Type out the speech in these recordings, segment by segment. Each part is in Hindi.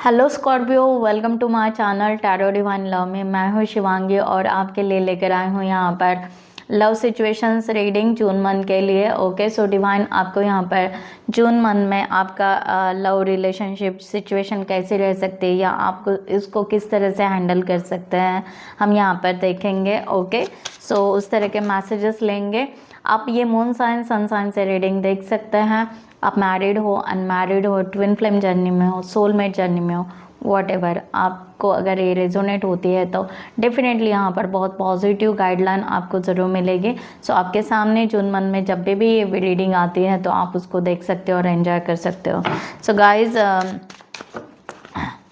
Hello Scorpio, welcome to my channel tarot divine love में। मैं हूँ शिवांगी और आपके लिए लेकर आई हूँ यहाँ पर love situations reading June month के लिए। ओके, सो डिवाइन आपको यहाँ पर जून मंथ में आपका लव रिलेशनशिप सिचुएशन कैसी रह सकती है या आपको इसको किस तरह से हैंडल कर सकते हैं हम यहाँ पर देखेंगे। ओके, सो उस तरह के मैसेजेस लेंगे। आप ये मून साइन सन साइन से रीडिंग देख सकते हैं। आप मैरिड हो, अनमैरिड हो, ट्विन फ्लेम जर्नी में हो, सोलमेट जर्नी में हो, वॉट एवर, आपको अगर ये रेजोनेट होती है तो डेफिनेटली यहाँ पर बहुत पॉजिटिव गाइडलाइन आपको ज़रूर मिलेगी। सो आपके सामने जून मंथ में जब भी ये रीडिंग आती है तो आप उसको देख सकते हो और एंजॉय कर सकते हो। सो गाइज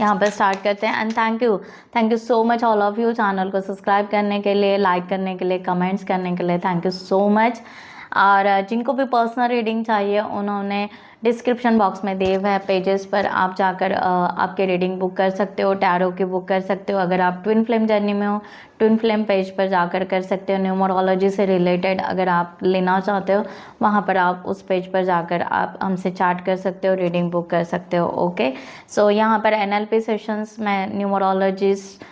यहाँ पर स्टार्ट करते हैं। And thank you so much all of you channel को सब्सक्राइब करने के लिए, लाइक करने के लिए, कमेंट्स करने के लिए, थैंक यू सो मच। और जिनको भी पर्सनल रीडिंग चाहिए उन्होंने डिस्क्रिप्शन बॉक्स में दिए हुए पेजेस पर आप जाकर आपके रीडिंग बुक कर सकते हो, टैरो की बुक कर सकते हो। अगर आप ट्विन फ्लेम जर्नी में हो, ट्विन फ्लेम पेज पर जाकर कर सकते हो। न्यूमरोलॉजी से रिलेटेड अगर आप लेना चाहते हो वहाँ पर आप उस पेज पर जाकर आप हमसे चैट कर सकते हो, रीडिंग बुक कर सकते हो। ओके, सो यहाँ पर NLP सेशंस में न्यूमरोलॉजिस्ट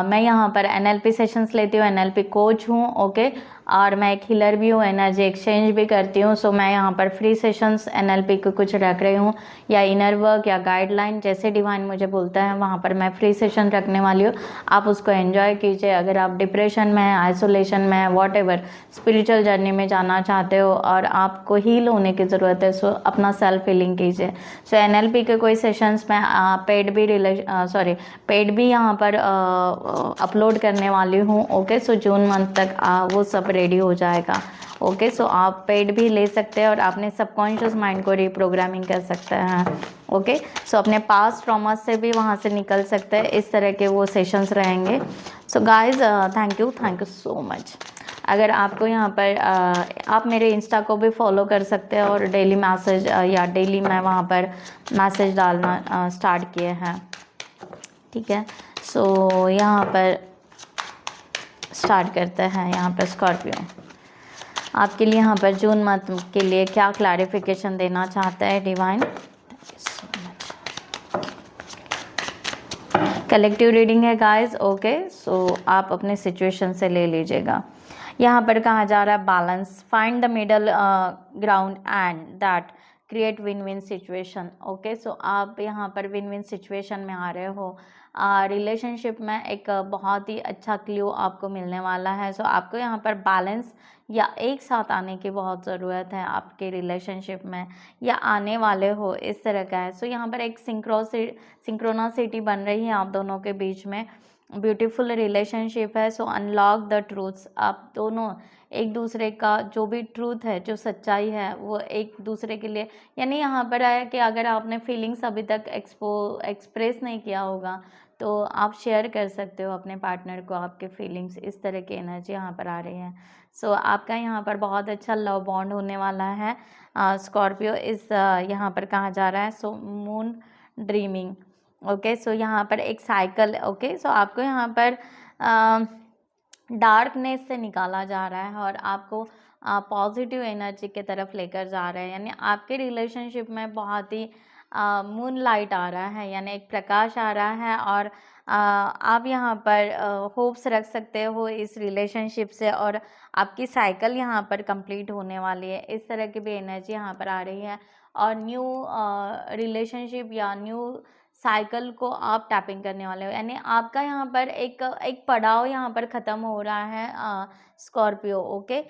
मैं यहाँ पर NLP सेशंस लेती हूँ, NLP कोच हूँ। ओके, और मैं एक हीलर भी हूँ, एनर्जी एक्सचेंज भी करती हूँ। सो मैं यहाँ पर फ्री सेशंस NLP के कुछ रख रही हूँ, या इनर वर्क या गाइडलाइन जैसे डिवाइन मुझे बोलता है वहाँ पर मैं फ्री सेशन रखने वाली हूँ। आप उसको एंजॉय कीजिए। अगर आप डिप्रेशन में हैं, आइसोलेशन में हैं, वॉट एवर स्पिरिचुअल जर्नी में जाना चाहते हो और आपको हील होने की ज़रूरत है, सो अपना सेल्फ हीलिंग कीजिए। सो NLP के कोई सेशंस में पेड भी यहाँ पर अपलोड करने वाली हूँ। ओके, सो जून मंथ तक वो सब रेडी हो जाएगा। ओके, सो आप पेड भी ले सकते हैं और अपने सबकॉन्शियस माइंड को रिप्रोग्रामिंग कर सकते हैं। ओके, सो अपने पास्ट ट्रॉमा से भी वहाँ से निकल सकते हैं। इस तरह के वो सेशंस रहेंगे। So guys thank you so much. अगर आपको यहाँ पर आप मेरे इंस्टा को भी फॉलो कर सकते हैं और डेली मैसेज या डेली मैं वहाँ पर मैसेज डालना स्टार्ट किए हैं। ठीक है, सो यहाँ पर स्टार्ट करते हैं। यहाँ पर स्कॉर्पियो आपके लिए यहाँ पर जून मंथ के लिए क्या क्लैरिफिकेशन देना चाहता है डिवाइन। कलेक्टिव रीडिंग है गाइस। ओके, सो आप अपने सिचुएशन से ले लीजिएगा। यहाँ पर कहा जा रहा है balance, find the middle ground and that create win win situation. Okay, so आप यहाँ पर विन विन सिचुएशन में आ रहे हो। रिलेशनशिप में एक बहुत ही अच्छा क्ल्यू आपको मिलने वाला है। सो आपको यहाँ पर बैलेंस या एक साथ आने की बहुत ज़रूरत है आपके रिलेशनशिप में, या आने वाले हो, इस तरह का है। सो यहाँ पर एक सिंक्रोनासिटी बन रही है आप दोनों के बीच में। ब्यूटीफुल रिलेशनशिप है। सो अनलॉक द ट्रूथ्स, आप दोनों एक दूसरे का जो भी ट्रूथ है, जो सच्चाई है, वो एक दूसरे के लिए, यानी यहाँ पर आया कि अगर आपने फीलिंग्स अभी तक एक्सप्रेस नहीं किया होगा तो आप शेयर कर सकते हो अपने पार्टनर को आपके फीलिंग्स। इस तरह की एनर्जी यहाँ पर आ रही है। सो आपका यहाँ पर बहुत अच्छा लव बॉन्ड होने वाला है स्कॉर्पियो। इस यहाँ पर कहा जा रहा है सो मून ड्रीमिंग। ओके, सो यहाँ पर एक साइकिल। ओके, सो आपको यहाँ पर डार्कनेस से निकाला जा रहा है और आपको पॉजिटिव एनर्जी की तरफ लेकर जा रहा है। यानी आपके रिलेशनशिप में बहुत ही मून लाइट आ रहा है, यानी एक प्रकाश आ रहा है। और आप यहाँ पर होप्स रख सकते हो इस रिलेशनशिप से, और आपकी साइकिल यहाँ पर कंप्लीट होने वाली है। इस तरह की भी एनर्जी यहाँ पर आ रही है। और न्यू रिलेशनशिप या न्यू साइकिल को आप टैपिंग करने वाले हो, यानी आपका यहाँ पर एक पड़ाव यहाँ पर ख़त्म हो रहा है स्कॉर्पियो। ओके,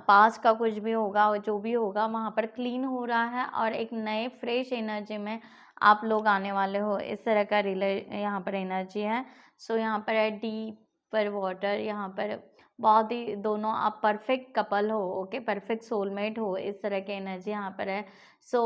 पास्ट का कुछ भी होगा, जो भी होगा वहाँ पर क्लीन हो रहा है और एक नए फ्रेश एनर्जी में आप लोग आने वाले हो। इस तरह का यहाँ पर एनर्जी है। सो यहाँ पर है डीपर वाटर, यहाँ पर बहुत ही दोनों आप परफेक्ट कपल हो। ओके, परफेक्ट सोलमेट हो, इस तरह की एनर्जी यहाँ पर है। सो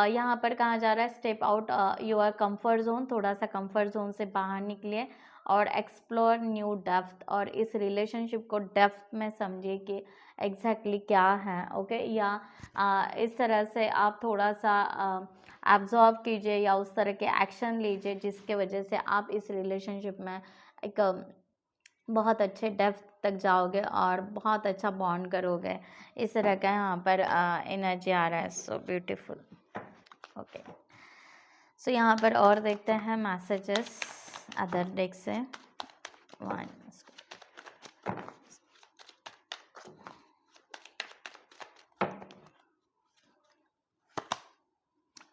यहाँ पर कहा जा रहा है step out your comfort zone, थोड़ा सा कंफर्ट जोन से बाहर निकलिए और एक्सप्लोर न्यू डेप्थ, और इस रिलेशनशिप को डेप्थ में समझिए कि एग्जैक्टली क्या है। ओके, या इस तरह से आप थोड़ा सा एब्जॉर्व कीजिए या उस तरह के एक्शन लीजिए जिसके वजह से आप इस रिलेशनशिप में एक बहुत अच्छे डेप्थ तक जाओगे और बहुत अच्छा बॉन्ड करोगे। इस तरह का यहाँ पर एनर्जी आ रहा है। So beautiful. ओके, सो यहाँ पर और देखते हैं मैसेजेस अदर डेक से। वन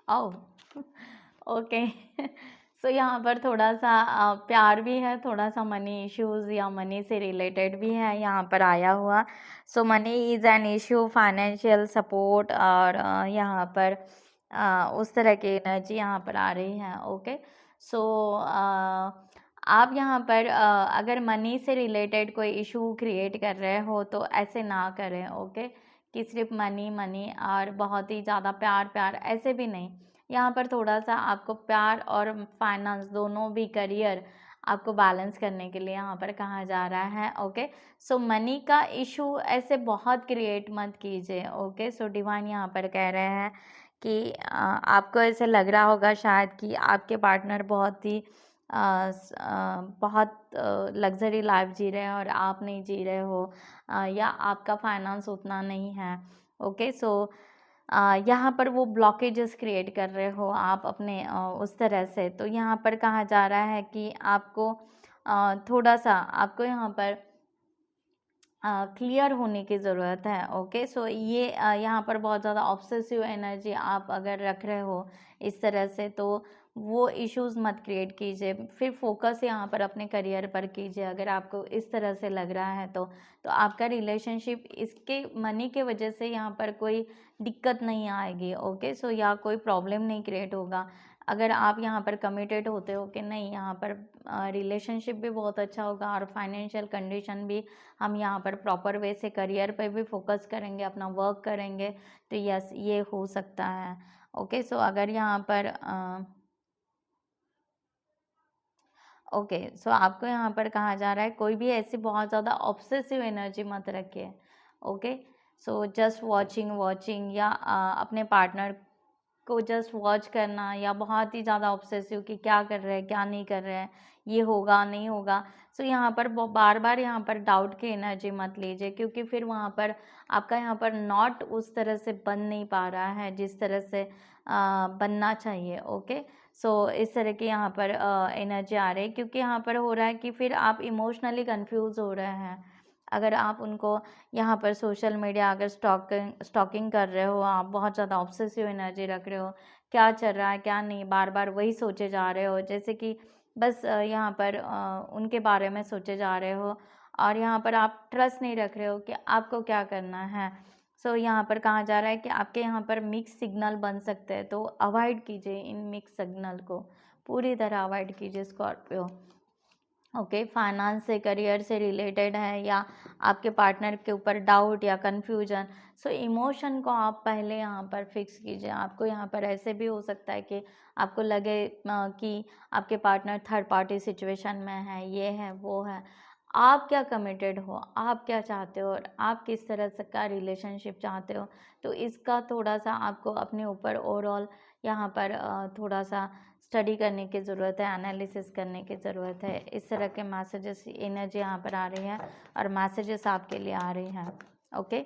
ओह ओके सो यहाँ पर थोड़ा सा प्यार भी है, थोड़ा सा मनी इश्यूज या मनी से रिलेटेड भी है यहाँ पर आया हुआ। So money is an issue, financial support, और यहाँ पर उस तरह की एनर्जी यहाँ पर आ रही है। ओके सो आप यहाँ पर अगर मनी से रिलेटेड कोई इशू क्रिएट कर रहे हो तो ऐसे ना करें। ओके कि सिर्फ मनी मनी और बहुत ही ज़्यादा प्यार प्यार ऐसे भी नहीं। यहाँ पर थोड़ा सा आपको प्यार और फाइनेंस दोनों भी, करियर आपको बैलेंस करने के लिए यहाँ पर कहा जा रहा है। ओके सो मनी का इशू ऐसे बहुत क्रिएट मत कीजिए। ओके सो डिवाइन यहाँ पर कह रहे हैं कि आपको ऐसे लग रहा होगा शायद कि आपके पार्टनर बहुत ही बहुत लग्जरी लाइफ जी रहे हैं और आप नहीं जी रहे हो, या आपका फाइनेंस उतना नहीं है। ओके सो यहाँ पर वो ब्लॉकेजेस क्रिएट कर रहे हो आप अपने उस तरह से। तो यहाँ पर कहा जा रहा है कि आपको थोड़ा सा आपको यहाँ पर क्लियर होने की ज़रूरत है। ओके सो ये यहाँ पर बहुत ज़्यादा ऑब्सेसिव एनर्जी आप अगर रख रहे हो इस तरह से, तो वो इश्यूज़ मत क्रिएट कीजिए। फिर फोकस यहाँ पर अपने करियर पर कीजिए अगर आपको इस तरह से लग रहा है तो आपका रिलेशनशिप इसके मनी के वजह से यहाँ पर कोई दिक्कत नहीं आएगी। ओके सो या कोई प्रॉब्लम नहीं क्रिएट होगा अगर आप यहाँ पर कमिटेड होते हो कि नहीं, यहाँ पर रिलेशनशिप भी बहुत अच्छा होगा और फाइनेंशियल कंडीशन भी हम यहाँ पर प्रॉपर वे से, करियर पे भी फोकस करेंगे, अपना वर्क करेंगे, तो यस ये हो सकता है। ओके सो अगर यहाँ पर ओके सो आपको यहाँ पर कहा जा रहा है कोई भी ऐसी बहुत ज़्यादा ऑब्सेसिव एनर्जी मत रखिए। Okay so just watching watching या अपने पार्टनर को जस्ट वॉच करना, या बहुत ही ज़्यादा ऑब्सेसिव कि क्या कर रहे हैं क्या नहीं कर रहे हैं, ये होगा नहीं होगा। सो यहाँ पर बार बार यहाँ पर डाउट की एनर्जी मत लीजिए, क्योंकि फिर वहाँ पर आपका यहाँ पर नॉट उस तरह से बन नहीं पा रहा है जिस तरह से बनना चाहिए। ओके सो इस तरह की यहाँ पर एनर्जी आ रही है, क्योंकि यहाँ पर हो रहा है कि फिर आप इमोशनली कंफ्यूज हो रहे हैं। अगर आप उनको यहाँ पर सोशल मीडिया अगर स्टॉकिंग कर रहे हो, आप बहुत ज़्यादा ऑब्सेसिव एनर्जी रख रहे हो, क्या चल रहा है क्या नहीं, बार बार वही सोचे जा रहे हो, जैसे कि बस यहाँ पर उनके बारे में सोचे जा रहे हो, और यहाँ पर आप ट्रस्ट नहीं रख रहे हो कि आपको क्या करना है। सो यहाँ पर कहा जा रहा है कि आपके यहाँ पर मिक्स सिग्नल बन सकते हैं, तो अवॉइड कीजिए इन मिक्स सिग्नल को, पूरी तरह अवॉइड कीजिए स्कॉर्पियो। ओके फाइनेंस से, करियर से रिलेटेड है, या आपके पार्टनर के ऊपर डाउट या कन्फ्यूजन, सो इमोशन को आप पहले यहाँ पर फिक्स कीजिए। आपको यहाँ पर ऐसे भी हो सकता है कि आपको लगे कि आपके पार्टनर थर्ड पार्टी सिचुएशन में है, ये है वो है। आप क्या कमिटेड हो, आप क्या चाहते हो, और आप किस तरह से का रिलेशनशिप चाहते हो, तो इसका थोड़ा सा आपको अपने ऊपर ओवरऑल यहाँ पर थोड़ा सा स्टडी करने की ज़रूरत है, एनालिसिस करने की ज़रूरत है। इस तरह के मैसेजेस एनर्जी यहाँ पर आ रही है और मैसेजेस आपके लिए आ रही हैं। ओके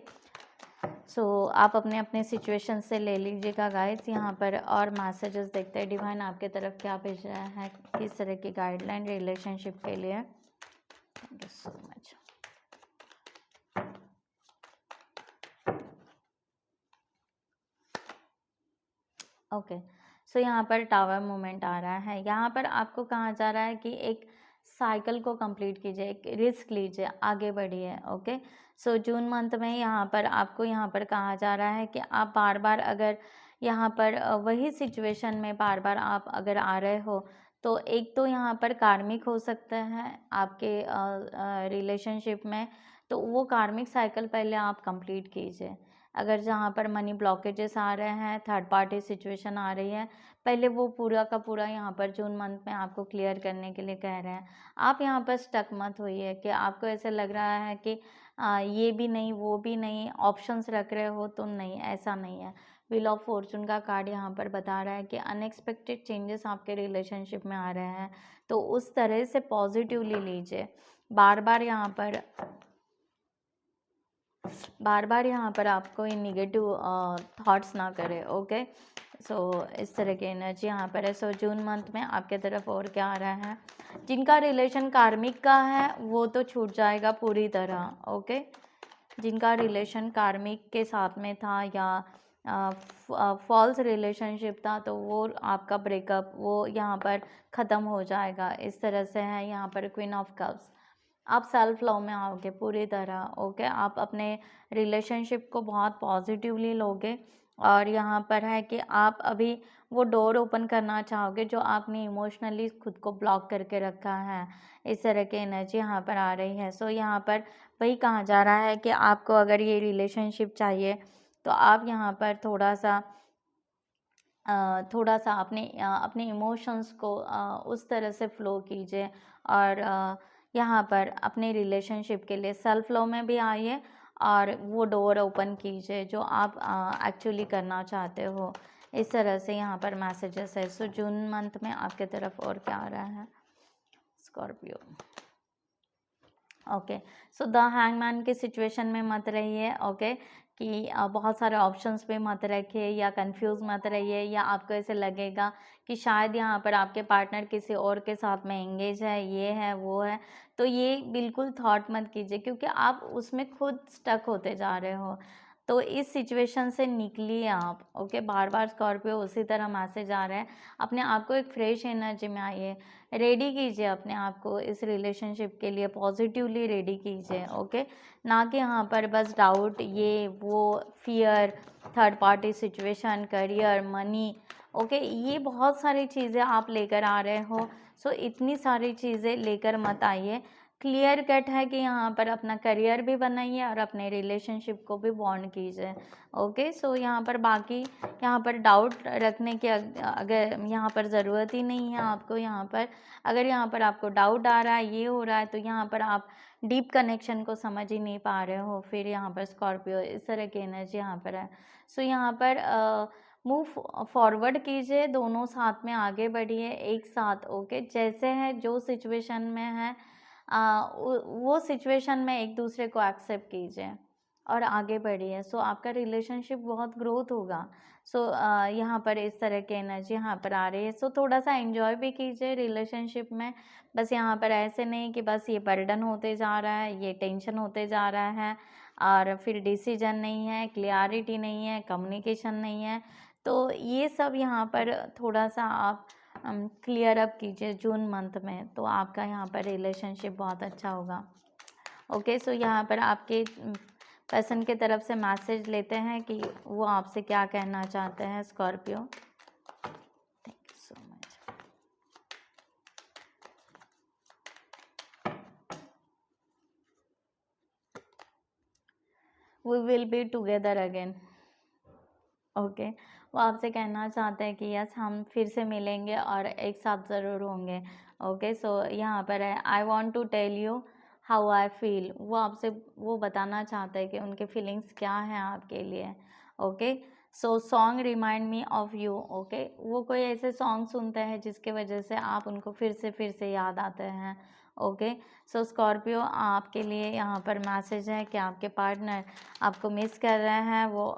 सो आप अपने अपने सिचुएशन से ले लीजिएगा गाइस। यहाँ पर और मैसेजेस देखते हैं डिवाइन आपके तरफ क्या भेज रहा है, किस तरह की गाइडलाइन रिलेशनशिप के लिए। Thank you so much. Okay so यहाँ पर टावर मूवमेंट आ रहा है। यहाँ पर आपको कहा जा रहा है कि एक साइकिल को कंप्लीट कीजिए, एक रिस्क लीजिए, आगे बढ़िए। ओके सो जून मंथ में यहाँ पर आपको यहाँ पर कहा जा रहा है कि आप बार बार अगर यहाँ पर वही सिचुएशन में बार बार आप अगर आ रहे हो, तो एक तो यहाँ पर कार्मिक हो सकता है आपके रिलेशनशिप में, तो वो कार्मिक साइकिल पहले आप कंप्लीट कीजिए। अगर जहाँ पर मनी ब्लॉकेजेस आ रहे हैं, थर्ड पार्टी सिचुएशन आ रही है, पहले वो पूरा का पूरा यहाँ पर जून मंथ में आपको क्लियर करने के लिए कह रहे हैं। आप यहाँ पर स्टक मत होइए कि आपको ऐसे लग रहा है कि ये भी नहीं वो भी नहीं, ऑप्शंस रख रहे हो, तो नहीं, ऐसा नहीं है। व्हील ऑफ फॉर्चून का कार्ड यहाँ पर बता रहा है कि अनएक्सपेक्टेड चेंजेस आपके रिलेशनशिप में आ रहे हैं, तो उस तरह से पॉजिटिवली लीजिए। बार बार यहाँ पर यहाँ पर आप कोई निगेटिव थॉट्स ना करें। ओके इस तरह की एनर्जी यहाँ पर है। जून मंथ में आपके तरफ और क्या आ रहा है? जिनका रिलेशन कार्मिक का है वो तो छूट जाएगा पूरी तरह, ओके। जिनका रिलेशन कार्मिक के साथ में था या फॉल्स रिलेशनशिप था, तो वो आपका ब्रेकअप वो यहाँ पर ख़त्म हो जाएगा। इस तरह से है यहाँ पर क्वीन ऑफ कप्स। आप सेल्फ लव में आओगे पूरी तरह, ओके। आप अपने रिलेशनशिप को बहुत पॉजिटिवली लोगे और यहाँ पर है कि आप अभी वो डोर ओपन करना चाहोगे जो आपने इमोशनली खुद को ब्लॉक करके रखा है। इस तरह की एनर्जी यहाँ पर आ रही है। यहाँ पर वही कहा जा रहा है कि आपको अगर ये रिलेशनशिप चाहिए तो आप यहाँ पर थोड़ा सा अपने इमोशंस को उस तरह से फ्लो कीजिए और यहाँ पर अपने रिलेशनशिप के लिए सेल्फ लव में भी आइए और वो डोर ओपन कीजिए जो आप एक्चुअली करना चाहते हो। इस तरह से यहाँ पर मैसेजेस है। जून मंथ में आपके तरफ और क्या आ रहा है? Scorpio, okay. द हैंगमैन की सिचुएशन में मत रहिए, ओके। कि बहुत सारे ऑप्शंस पे मत रखिए या कंफ्यूज मत रहिए, या आपको ऐसे लगेगा कि शायद यहाँ पर आपके पार्टनर किसी और के साथ में एंगेज है, ये है वो है, तो ये बिल्कुल थॉट मत कीजिए क्योंकि आप उसमें खुद स्टक होते जा रहे हो। तो इस सिचुएशन से निकलिए आप, ओके। बार बार स्कॉर्पियो उसी तरह मैसेज आ रहे हैं। अपने आप को एक फ्रेश एनर्जी में आइए, रेडी कीजिए अपने आप को इस रिलेशनशिप के लिए, पॉजिटिवली रेडी कीजिए, ओके। ना कि यहाँ पर बस डाउट, ये वो, fear, third party situation, career, money, okay. ये बहुत सारी चीज़ें आप लेकर आ रहे हो। इतनी सारी चीज़ें लेकर मत आइए। क्लियर कट है कि यहाँ पर अपना करियर भी बनाइए और अपने रिलेशनशिप को भी बॉन्ड कीजिए, ओके। यहाँ पर बाकी यहाँ पर डाउट रखने की अगर यहाँ पर ज़रूरत ही नहीं है आपको। यहाँ पर अगर यहाँ पर आपको डाउट आ रहा है, ये हो रहा है, तो यहाँ पर आप डीप कनेक्शन को समझ ही नहीं पा रहे हो। फिर यहाँ पर स्कॉर्पियो इस तरह की एनर्जी यहाँ पर है। यहाँ पर मूव फॉरवर्ड कीजिए, दोनों साथ में आगे बढ़िए एक साथ, ओके। जैसे है जो सिचुएशन में है वो सिचुएशन में एक दूसरे को एक्सेप्ट कीजिए और आगे बढ़िए। आपका रिलेशनशिप बहुत ग्रोथ होगा। यहाँ पर इस तरह की एनर्जी यहाँ पर आ रही है। थोड़ा सा एंजॉय भी कीजिए रिलेशनशिप में। बस यहाँ पर ऐसे नहीं कि बस ये बर्डन होते जा रहा है, ये टेंशन होते जा रहा है और फिर डिसीजन नहीं है, क्लियरिटी नहीं है, कम्युनिकेशन नहीं है। तो ये सब यहाँ पर थोड़ा सा आप क्लियर अप कीजिए जून मंथ में, तो आपका यहाँ पर रिलेशनशिप बहुत अच्छा होगा, ओके। यहाँ पर आपके पर्सन की तरफ से मैसेज लेते हैं कि वो आपसे क्या कहना चाहते हैं। Scorpio, thank you so much. We will be together again, okay. वो आपसे कहना चाहते हैं कि यस, हम फिर से मिलेंगे और एक साथ ज़रूर होंगे, ओके। यहाँ पर है I want to tell you how I feel. वो आपसे वो बताना चाहते हैं कि उनके फीलिंग्स क्या हैं आपके लिए, okay. Song remind me of you, okay. वो कोई ऐसे सॉन्ग सुनते हैं जिसके वजह से आप उनको फिर से याद आते हैं, ओके। स्कॉर्पियो, आपके लिए यहाँ पर मैसेज है कि आपके पार्टनर आपको मिस कर रहे हैं। वो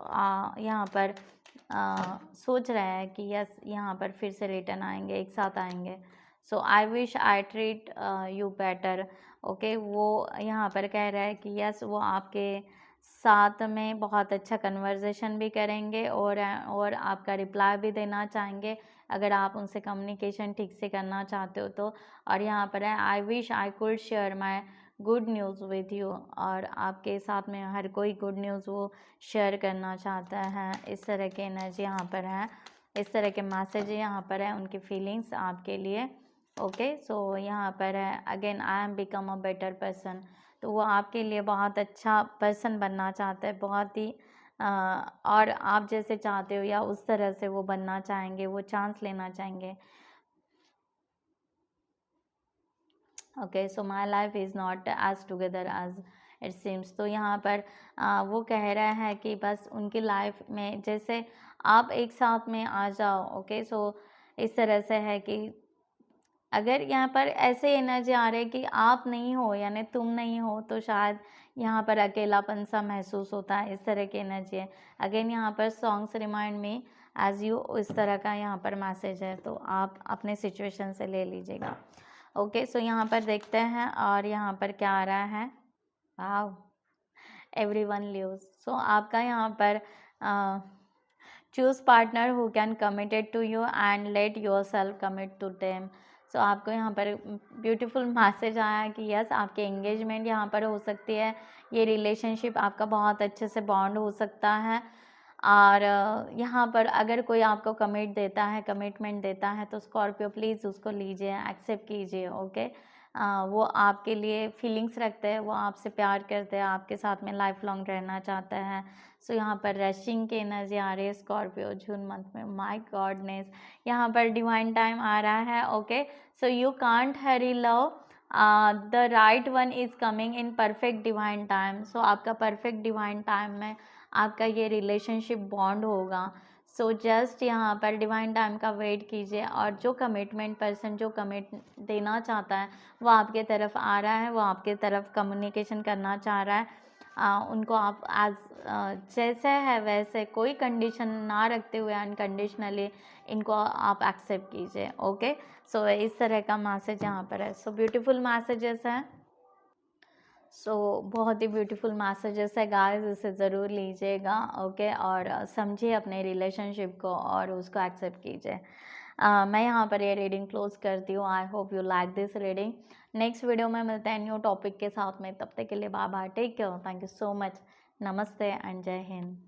यहाँ पर सोच रहे हैं कि यस, यहाँ पर फिर से रिटर्न आएंगे, एक साथ आएंगे। I wish I treat you better, okay. वो यहाँ पर कह रहा है कि यस, वो आपके साथ में बहुत अच्छा कन्वर्सेशन भी करेंगे और आपका रिप्लाई भी देना चाहेंगे अगर आप उनसे कम्युनिकेशन ठीक से करना चाहते हो तो। और यहाँ पर है I wish I could share my good news with you, और आपके साथ में हर कोई गुड न्यूज़ वो शेयर करना चाहता है। इस तरह की एनर्जी यहाँ पर है, इस तरह के मैसेज यहाँ पर है, उनकी फीलिंग्स आपके लिए, ओके। यहाँ पर है again I am become a better person. तो वो आपके लिए बहुत अच्छा पर्सन बनना चाहता है, बहुत ही और आप जैसे चाहते हो या उस तरह से वो बनना चाहेंगे, वो चांस लेना चाहेंगे, okay. My life is not as together as it seems. तो यहाँ पर वो कह रहा है कि बस उनकी लाइफ में जैसे आप एक साथ में आ जाओ, ओके। इस तरह से है कि अगर यहाँ पर ऐसे एनर्जी आ रही है कि आप नहीं हो, यानी तुम नहीं हो, तो शायद यहाँ पर अकेलापन सा महसूस होता है, इस तरह की एनर्जी है। अगेन यहाँ पर songs remind me as you, इस तरह का यहाँ पर मैसेज है, तो आप अपने सिचुएशन से ले लीजिएगा। ओके, सो यहाँ पर देखते हैं और यहाँ पर क्या आ रहा है। Wow, everyone lives. सो आपका यहाँ पर choose partner who can committed to you and let yourself commit to them. So आपको यहाँ पर ब्यूटीफुल मैसेज आया कि यस, आपके एंगेजमेंट यहाँ पर हो सकती है, ये रिलेशनशिप आपका बहुत अच्छे से बॉन्ड हो सकता है। और यहाँ पर अगर कोई आपको कमिटमेंट देता है तो स्कॉर्पियो प्लीज़ उसको लीजिए, एक्सेप्ट कीजिए। ओके, वो आपके लिए फीलिंग्स रखते हैं, वो आपसे प्यार करते हैं, आपके साथ में लाइफ लॉन्ग रहना चाहते हैं। सो यहाँ पर रशिंग की एनर्जी आ रही है स्कॉर्पियो जून मंथ में। माय गॉडनेस, यहाँ पर डिवाइन टाइम आ रहा है। Okay, so you can't hurry love, the right one is coming in perfect divine time. So आपका परफेक्ट डिवाइन टाइम में आपका ये रिलेशनशिप बॉन्ड होगा। सो जस्ट यहाँ पर डिवाइन टाइम का वेट कीजिए, और जो कमिटमेंट पर्सन जो कमिट देना चाहता है वो आपके तरफ आ रहा है, वो आपके तरफ कम्युनिकेशन करना चाह रहा है। उनको आप एज जैसे है वैसे, कोई कंडीशन ना रखते हुए अनकंडीशनली इनको आप एक्सेप्ट कीजिए। ओके, सो इस तरह का मैसेज यहाँ पर है। सो ब्यूटीफुल मैसेजेस हैं। सो बहुत ही ब्यूटीफुल मैसेजेस है गाइस, इसे ज़रूर लीजिएगा। ओके, और समझिए अपने रिलेशनशिप को और उसको एक्सेप्ट कीजिए। मैं यहाँ पर ये रीडिंग क्लोज करती हूँ। I hope you like this reading. Next video में मिलते हैं न्यू टॉपिक के साथ में, तब तक के लिए bye bye, take care, thank you so much, नमस्ते एंड जय हिंद।